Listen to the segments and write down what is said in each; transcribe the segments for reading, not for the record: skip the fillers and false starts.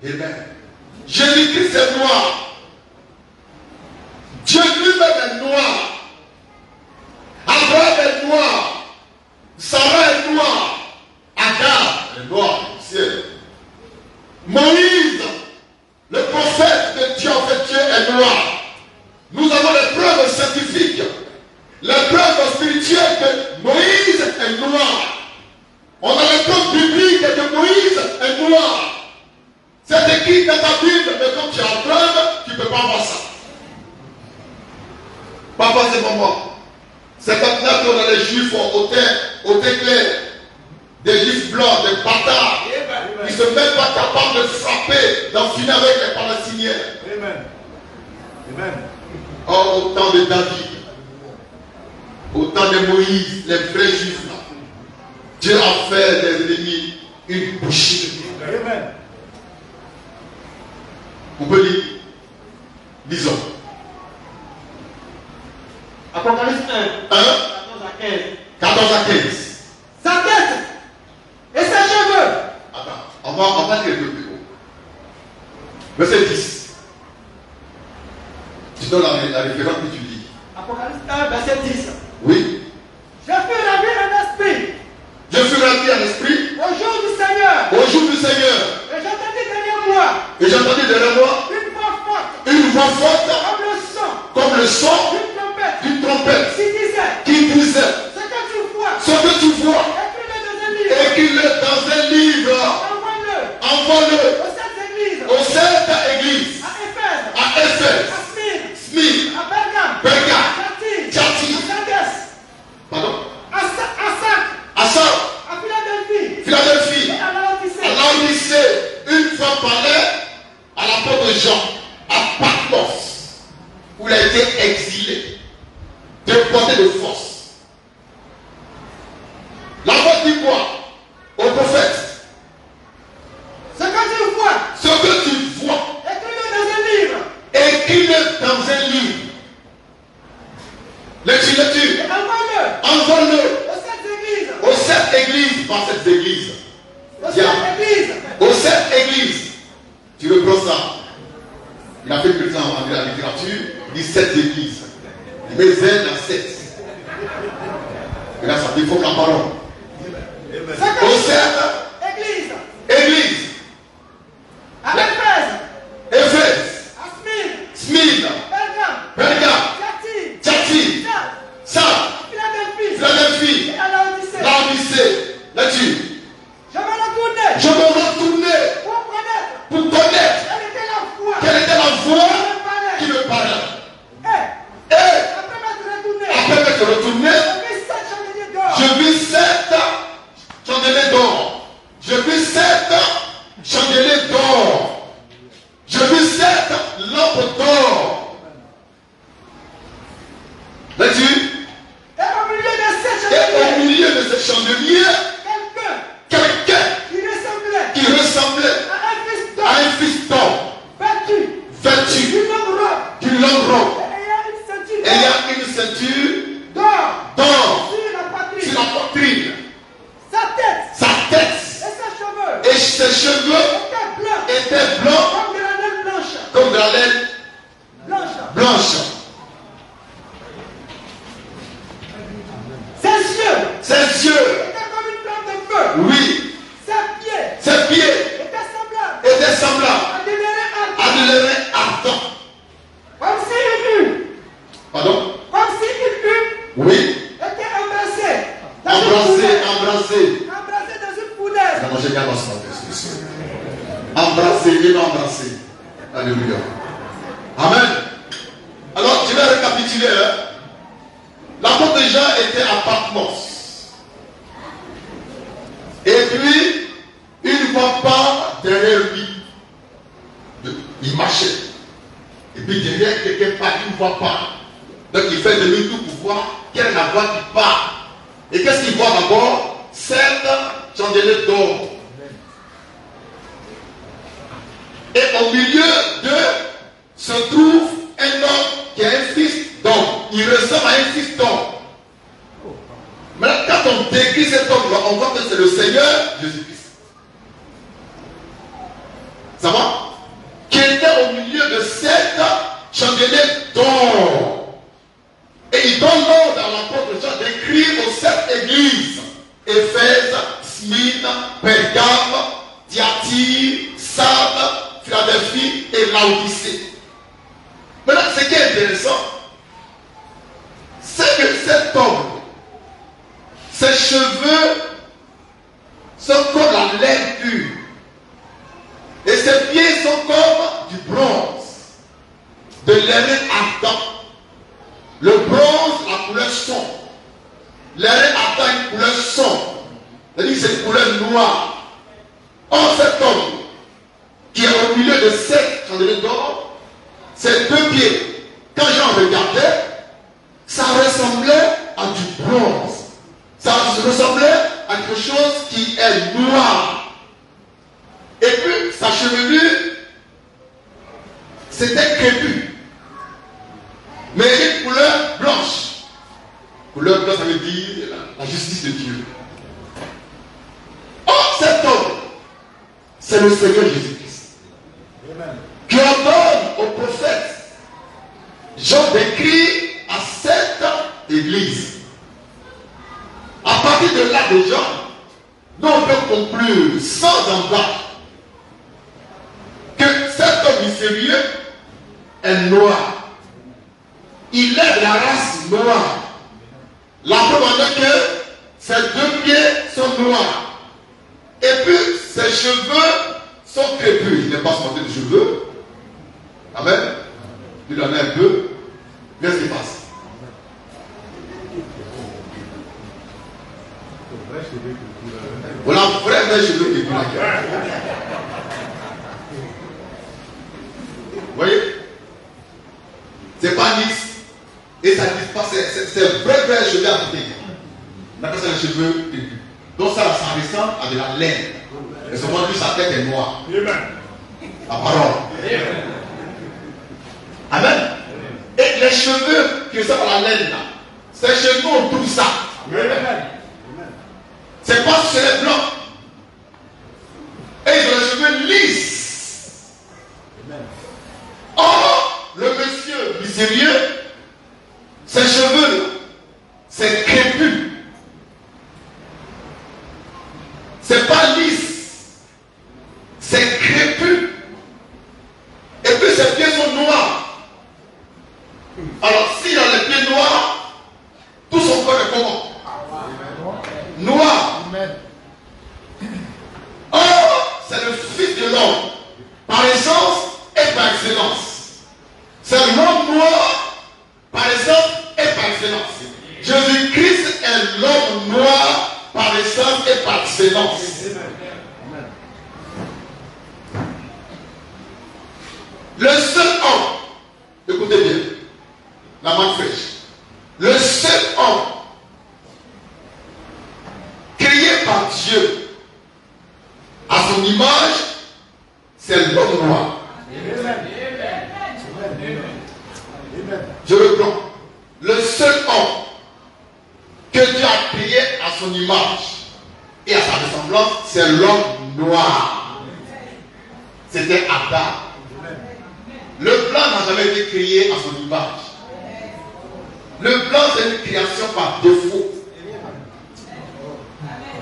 Amen. Jésus-Christ est noir. Dieu lui-même est noir. Abraham est noir. Sarah est noire. Agar est noire du ciel. Moïse, le prophète de Dieu, en fait Dieu est noir. Nous avons les preuves scientifiques, les preuves spirituelles que Moïse est noir. On a les preuves bibliques que Moïse est noir. C'est écrit dans ta Bible, mais quand tu es en preuve, tu ne peux pas voir ça. Papa, c'est maman. C'est comme ça qu'on a les juifs au teint clair. Des juifs blancs, des bâtards. Ils ne sont même pas capables de frapper, d'en finir avec les Palestiniens. Amen. Amen. Or, au temps de David, au temps de Moïse, les vrais juifs là, Dieu a fait des ennemis une bouchée de vie. Amen. On peut lire. Lisons. Apocalypse 1, 1, 14 à 15. 14 à 15. Sa tête et ses cheveux. Attends, on va lire le plus haut. Verset 10. Tu donnes la référence que tu lis. Apocalypse 1, verset 10. Oui. Je fus ravi en esprit Je fus rempli en esprit au jour du Seigneur. au jour du Seigneur. Et j'entendis derrière moi Et j'entendis derrière moi une voix forte une voix forte comme le son comme le son d'une trompette d'une trompette qui disait qui disait ce que tu vois, ce que tu vois, écris-le dans un livre. écris-le dans un livre, Envoie-le envoie-le aux sept aux églises, 7 églises, à Éphèse, à Éphèse, à Smyrne, à Pergame, Pergame, à Thyatire, Sardes, pardon, à Sardes, à Sardes, à Philadelphie, Philadelphie, et à Laodicée. à Laodicée. Une fois parlait à l'apôtre Jean, à Patmos, où il a été exilé, déporté de force. La voix dit quoi au prophète? Ce que tu vois, Ce que tu vois, écris-le dans un livre. écris-le dans un livre. Lecture. Et envoie-le Envoie-le aux sept églises. aux 7 églises, pas 7 églises. Aux Tiens. sept églises. Aux 7 églises. Tu reprends ça. Il a fait plus temps en la littérature. Il dit 7 églises. Il met 20 dans 7. Et là, ça défaut la parole. Ce que Aux tu 7 vois, église. églises. À Éphèse, Éphèse, à Smyrne, Smyrne, Pergame, Pergame, Thyatire, Thyatire, Sardes, Sardes, Philadelphie, Philadelphie, et à Laodicée. Laodicée. Lecture. Je vais retourner Je me retournais pour connaître pour connaître quelle était la voix quelle était la voix qui me parlait. Et Et après m'être retourné, après m'être retourné, j'ai vu 7 chandeliers d'or. je vis 7 chandeliers d'or. Je vis 7 chandeliers d'or. Je vis 7 lampes d'or. Lecture. Et au milieu de ces Et au chandeliers, milieu de ces chandeliers, quelqu'un qui ressemblait qui ressemblait à un à un fiston vêtu vêtu d'une longue robe d'une longue robe, ayant une ceinture ayant une ceinture d'or d'or sur la poitrine. sur la poitrine. Sa tête Sa tête et ses cheveux et ses cheveux étaient blancs étaient blancs comme de la laine blanche. comme de la laine blanche. Ses yeux étaient comme une flamme de feu. Oui, Ses pieds ses pieds étaient semblables étaient semblables à des laines à de l'airain ardent. comme s'il eût Oui, été embrassé embrassé dans une fournaise. Non, je garde ça. Embrasser, il m'a embrassé. Alléluia. Amen. Alors, je vais récapituler. L'apôtre Jean était à Patmos. Et puis, une voix part derrière lui. Il marchait. Et puis derrière quelqu'un part, une voix part. Donc il fait demi-tour pour voir quelle est la voix qui part. Et qu'est-ce qu'il voit d'abord? 7 chandeliers d'or. Et au milieu d'eux se trouve un homme qui a un fils d'homme. Il ressemble à un fils d'homme. Maintenant, quand on décrit cet homme-là, on voit que c'est le Seigneur Jésus-Christ. Ça va? championnet d'or. Et il donne l'ordre à l'apôtre Jean d'écrire aux 7 églises. Éphèse, Smyrne, Pergame, Thyatire, Sardes, Philadelphie et Laodicée. Maintenant, ce qui est intéressant, c'est que cet homme, ses cheveux sont comme la laine pure. Et ses pieds sont comme du bronze, de l'airain ardent. Le bronze, la couleur sombre. L'airain ardent, une couleur sombre. C'est-à-dire c'est une couleur noire. Or, cet homme qui est au milieu de 7 chandeliers d'or, ses 2 pieds, quand j'en regardais, ça ressemblait à du bronze. Ça ressemblait à quelque chose qui est noir. Et puis, sa chevelure, c'était crépue. Mais une couleur blanche. Couleur blanche, ça veut dire la justice de Dieu. Or, cet homme, c'est le Seigneur Jésus-Christ. Qui ordonne au prophète Jean d'écrire à 7 églises. À partir de là, déjà, nous on peut conclure sans embâche que cet homme mystérieux est noir. Il est de la race noire. La preuve en est que ses 2 pieds sont noirs. Et puis ses cheveux sont crépus. Il n'est pas sorti de cheveux. Amen. Il en a un peu. Qu'est-ce qui passe? Voilà un vrai cheveu qui est plus la gueule. Vous voyez? C'est pas lisse. Et ça ne glisse pas. C'est vrai cheveux à côté. On appelle ça les cheveux crépus. Donc ça ressemble à de la laine. Et souvent lui sa tête est noire. La parole. Amen. Et les cheveux qui ressemblent à la laine là, ces cheveux ont tout ça. C'est pas sur les blancs. Et ils ont les cheveux lisses. Or, le monsieur mystérieux, ses cheveux, c'est crépus. C'est pas lisse. C'est crépus. Et puis ses pieds sont noirs. Alors, s'il a les pieds noirs, tout son corps est comment? Noir. Or, c'est le Fils de l'homme, par essence et par excellence. C'est l'homme noir, par essence et par excellence. Jésus-Christ est l'homme noir, par essence et par excellence. Le seul homme, écoutez bien, la main fraîche, le seul homme créé par Dieu à son image, c'est l'homme noir. Je reprends. Le seul homme que Dieu a créé à son image et à sa ressemblance, c'est l'homme noir. C'était Adam. Le blanc n'a jamais été créé à son image. Le blanc, c'est une création par défaut.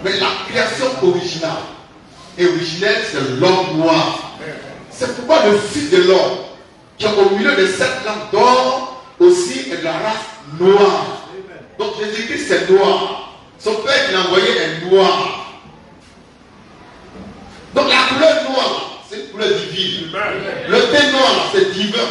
Mais la création originale et originelle, c'est l'homme noir. C'est pourquoi le Fils de l'homme, qui est au milieu de 7 lampes d'or, aussi est de la race noire. Donc Jésus-Christ, c'est noir. Son Père qui l'a envoyé est noir. Donc la couleur noire, c'est une couleur divine. Le thé noir, c'est divin.